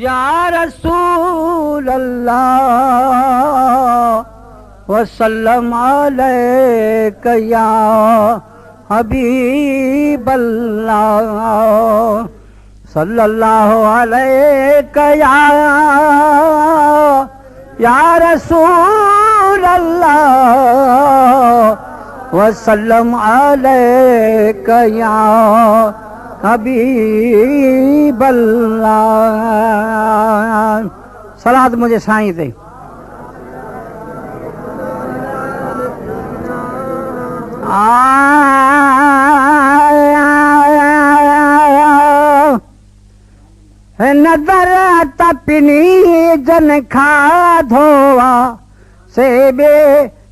या रसूल अल्लाह वसल्लम अलैका या हबीब अल्लाह सल्लल्लाहु अलैका या रसूल अल्लाह वसल्लम अलैका या हबीब अल्लाह। सलात मुझे साईं ते। नदर तपनी जन खाधोआ से बे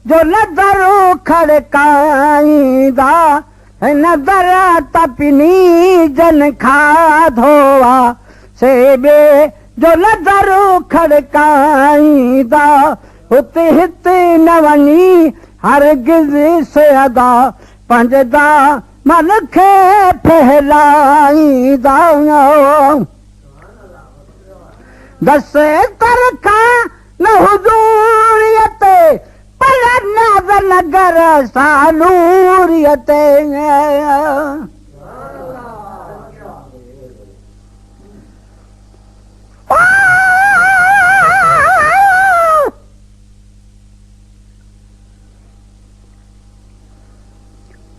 जो नदर खड़काईंदा नदर तपनी जन खाधोआ से बे जो नदर खड़काईंदा हुते हिते न वञी हरगिज़ से अदा पंजदा मन खे फहिलाईंदा दस तरखा न हुजूरियत पर नगर सानूरियत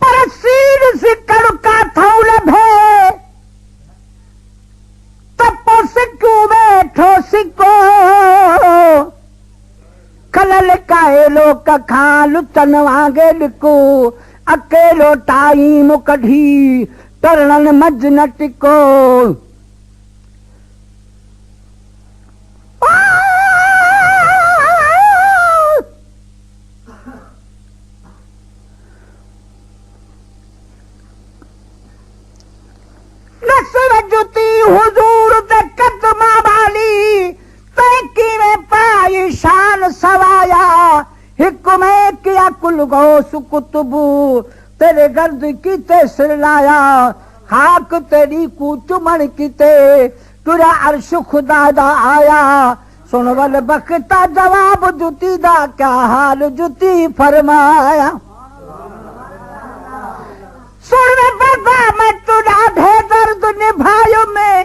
पर सीर सिकड़ का थौल भे तपो सिक्कू बैठो सिको खलल कायलो कखां लुचन वांगे लिको अकेलो टाइम कढी तरणन मज न टिको नसर जुती हुजूर ते कदमा वाली तैकी में पाई शान सवाया हिक में किया कुल गौस कुतुबू तेरे गर्द की ते सिर लाया खाक तेरी कू चुमन की ते तुरा अर्श खुदा दा आया सुन वल बख्ता जवाब जुती दा क्या हाल जुती फरमाया सुन बाबा मैं तुरा ढे दर्द निभायो में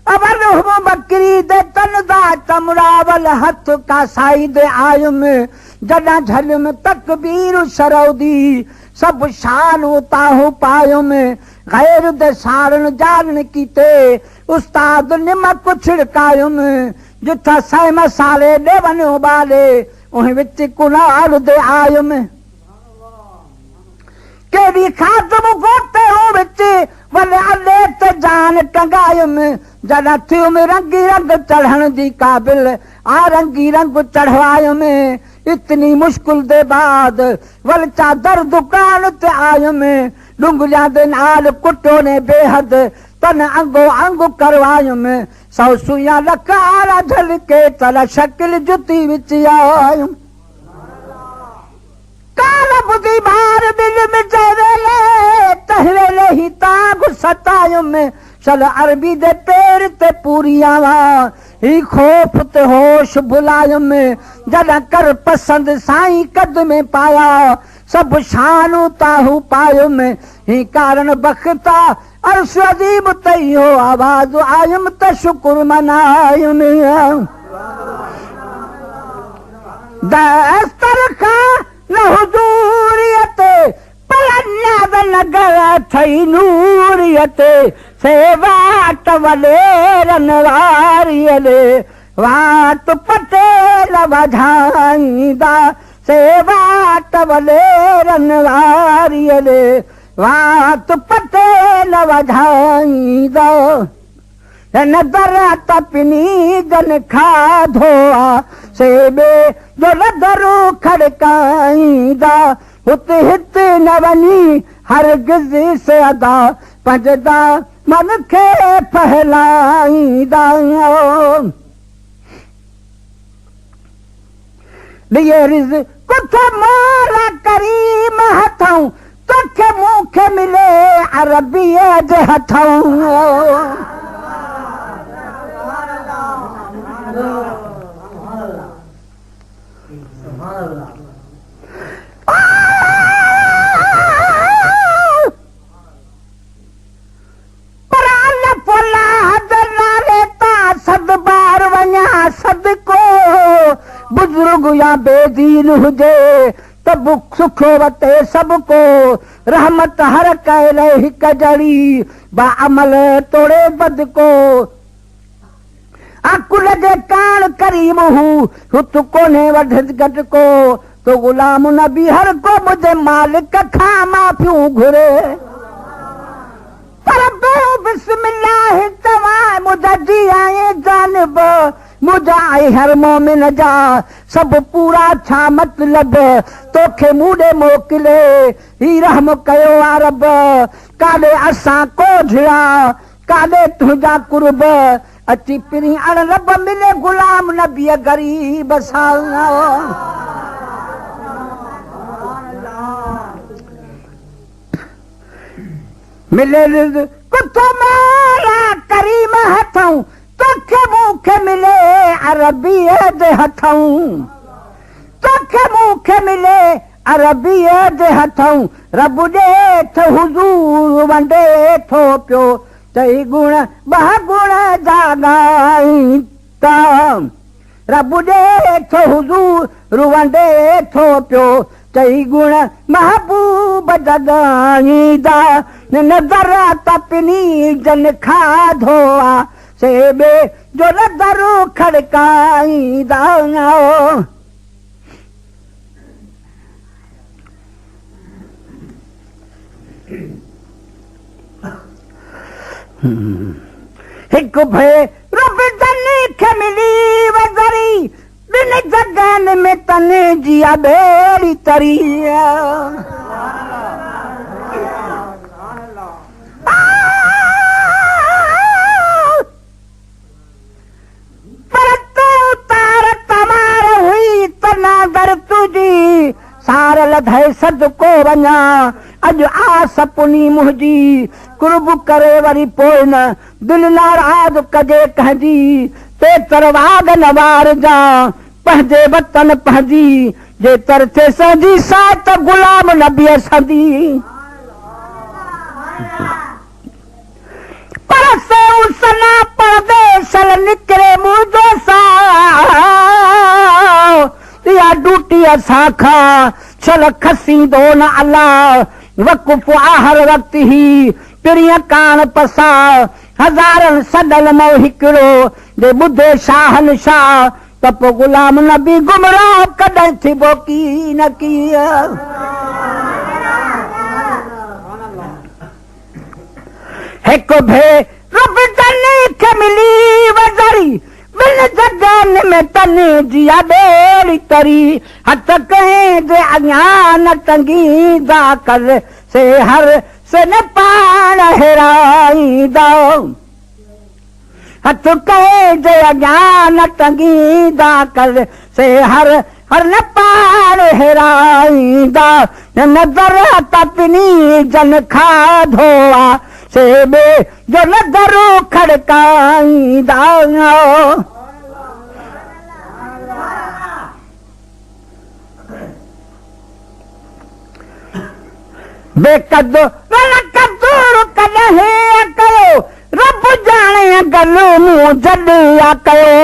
अबर बकरी दे तन दा चमड़ावल हथ का साई दे आयो में जडा झल में तकबीर शरौदी सब शान ताहू पायो में गैर दे सारण जान कीते उस्ताद निमक छिड़कायो में जिथा सै मसाले दे वनो बाले उहे विच कुनाल दे आयो में केड़ी खातम गोते हो विच वले अले ते जान टंगायो में जड़ा थियो में रंगी रंग चढ़न दी काबिल आ रंगी रंग चढ़वायो में इतनी मुश्किल दे बाद वल चादर दुकान ते आयो में डुंगलिया दे नाल कुटो ने बेहद तन अंगो अंग करवायो में सौ सुया लकारा झल के चला शक्ल जुती विच आयो काला बुधी बार दिल में चवेले तहवेले ही ताग सतायो में चल अरबी दे पैर ते पूरी आवा ही खौफ ते होश भुलायो में जड़ा कर पसंद साईं कद में पाया सब शानू ताहू पायो में ही कारण बख्ता अर्श अजीब तई हो आवाज आयम ते शुक्र मनायो में दस्तर खा न हुजूरियत पलन्याद नगर थई नूरियत सेवाट वलेरन वारियले वाट पटेल वधाईंदा सेवाट वलेरन वारियले वाट पटेल वधाईंदा नदर तपनी जन खाधोआ से बे जो नदरो खड़काईंदा हुते हिते न वञी हरगिज़ से अदा पंजदा मन खे फहिलाईंदा दिए रिज़्क़ थे मौला करीम हथऊं तोखे मूंखे मिले अरबीअ जे हथऊं बुजुर्ग या बेदीन हुजे त बुख सुख वते सबको रहमत हर कह हिक जड़ी बा अमल तोड़े बद को अकुल जे कान करीम हुत कोने वध घट को तो गुलाम नबी हर को मुझे मालिक खा माफियूं घुरे पर बिस्मिल्लाह तवा मुझा जी आए जानब मुझा आई हर मोमिन जा सब पूरा छा मतलब तोखे मूडे मोकिले ही रहम कयो आरब काॾे असां कोझिया काॾे तुंहिंजा कुर्ब अची पिरी अण रब मिले गुलाम नबीअ गरीब सां मिले कुतो मारा करीम हथऊं तोखे मूंखे मिले अरबीअ जे हथऊं तोखे मूंखे मिले अरबीअ जे हथऊं रब ॾेठ हुज़ूर वंडे थो पियो चई गुण ॿ गुण जाॻाईंदा रब ॾेठ हुज़ूर वंडे थो पियो चई गुण महबूब जॻाईंदा नज़र तपनी जन खाधो आ सेबे जो नज़र खड़काईंदा हिकु भेरो बिजली खे मिली वज़री ॿिनि जॻहनि में तने जिया ॿेड़ी तरी पर तूं तार तमार हुई तना दर तुझी सार लधे सदको वञा अॼु आस पुनी मुंहिंजी कुर्ब करे वरी पोइ न दिलि नाराज़ कजे कंहिंजी ते तरवाग न वारजा पंहिंजे वतन पंहिंजी जे तर थे संदी सात गुलाम नबीअ संदी पर से उसना परदेस निकिरे मुंहिंजो सां या ड्यूटी असां खां छल खसींदो न अलाह वक़ुफ़ हर वक़्त ही पिरीअ कान पसा हज़ारनि सदल मो हिकिड़ो जे ॿुधे शाहन शाह त पोइ गुलाम नबी गुमराह कॾहिं थिबो की न की हिकु भेरो बिजली खे मिली वज़री ॿिनि जॻहनि में तने जिया ॿेड़ी तरी हथ कंहिंजे अॻियां न टंगींदा कर से हर से न पाण हेराईंदा हथ कंहिंजे अॻियां न टंगींदा कर से हर हर न पाण हेराईंदा नज़र तपनी जन खाधो आ से ॿे जो नज़र खड़काईंदा बेकदो कदूर कॾहिं कयो रब जाणे गल मूं जॾिया कयो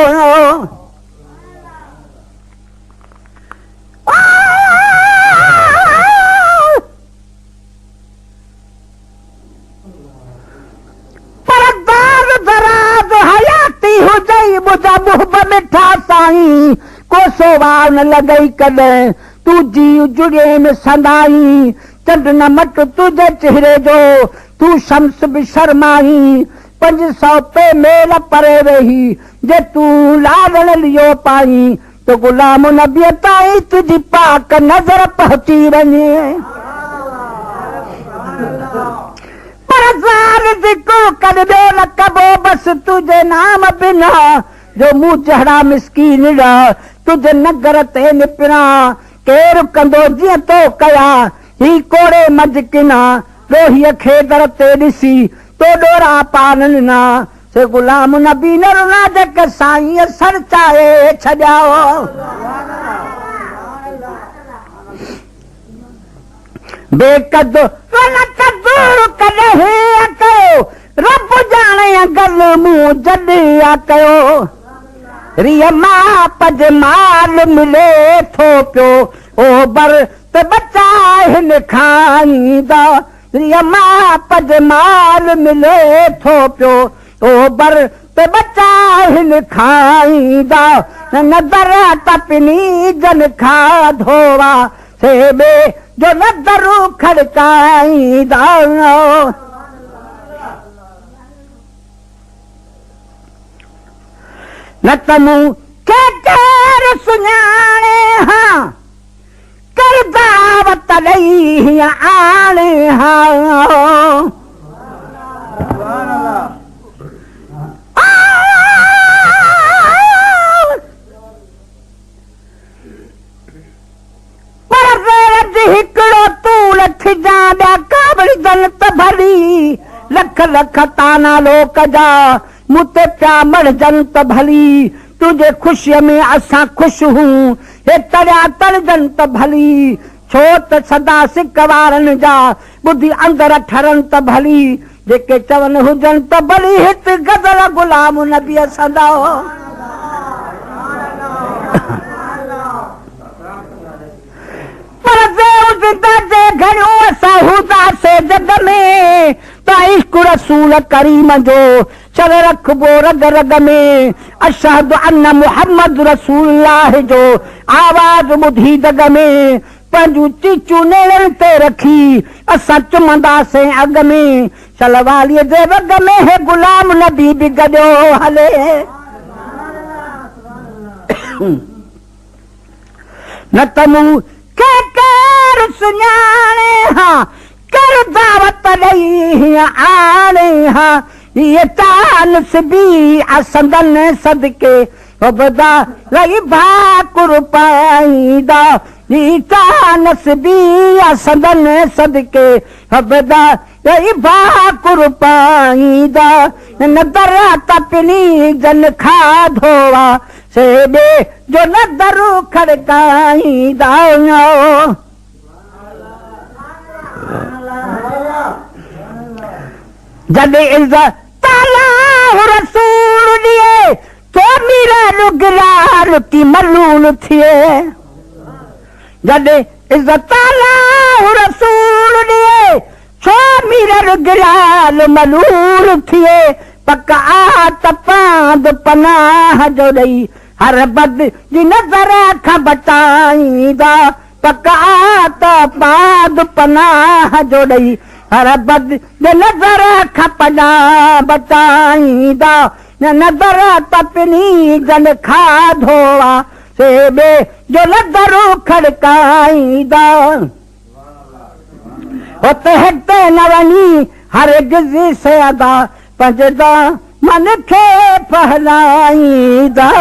पर दार दराज हयाती हुजई मुंहिंजा मुहब मिठा साईं कोसो वार न लॻई कॾहिं तुंहिंजी जुड़े में संदाई चंड न मट तुझे चेहरे जो तू शम्स भी शर्माई 500 पे मेल परे रही जे तू लाडन लियो पाई तो गुलाम नबी ताई तुझी पाक नजर पहुंची वञे पर ज़ार जिक्र कर दे न कबो बस तुझे नाम बिना जो मुंह चढ़ा मिस्कीन तुझे नगर ते निपरा केर कंदो जीअं तो कया ही कोड़े मजकिना लोहीअ खे दर ते ॾिसी तो डोरा पाननि ना से गुलाम नबी न रुना जक साईं सर चाहे छॾियाओ बेकदो न कदूर कॾहिं कयो रब जाणे गल मूं जॾिया कयो रिया मां पज माल मिले थो पियो ओबर त बचा हिन खाईंदा रिया मां पज माल मिले थो पियो ओबर त बचा हिन खाईंदा नदर तपनी जन खा धोवा सेबे जो नदरू खड़काईंदा न तमू के केर सुञाणे हां कर दावत ॾेई आणे हां हिकिड़ो तूं लख जा ॿिया काबड़ी जनत भली लख लख ताना लोक जा मूं ते पिया मरजनि त भली तुंहिंजे ख़ुशीअ में असां ख़ुशि हूं हे तरिया तड़जनि त भली छो त सदा सिक वारनि जा ॿुधी अंदरि ठरनि त भली जेके चवनि हुजनि त भली हिते गज़ल गुलाम नबीअ सदा जग में त इश्क रसूल करीम जो चल रखबो रग रग में अशहद अन्न मुहम्मद रसूलुल्लाह जो आवाज़ ॿुधी जग में पंहिंजूं चीचूं नेड़नि ते रखी असां चुमंदासीं अॻ में चलवालीअ जे वग में हे गुलाम नबी बि गॾियो हले न त मूं के केर सुञाणे हां कर दावत ॾेई आणे हां ये चांस भी असंदन सदके बदा रही भाकुर पाईंदा ये चांस भी असंदन सदके बदा रही भाकुर पाईंदा नदर तपनी जन खा धोवा सेबे जो नदर खड़काईंदा जॾहिं इज़्ज़त रसूल ॾिए तो मीरा रुगरार की मलूल थिए जॾहिं इज़्ज़त रसूल ॾिए छो मीरा रुगरार मलूल थिए पक आत पांद पनाह जो ॾेई हर बद जी नज़र खां बचाईंदा पक आत पांद पनाह जो ॾेई हर बद जे नज़र खां पना बचाईंदा नज़र तपनी जन खा धोवा सेबे जो नज़र खड़काईंदा उते हिते न वञी हर गिज़ी से अदा पंजदा मन खे फहलाईंदा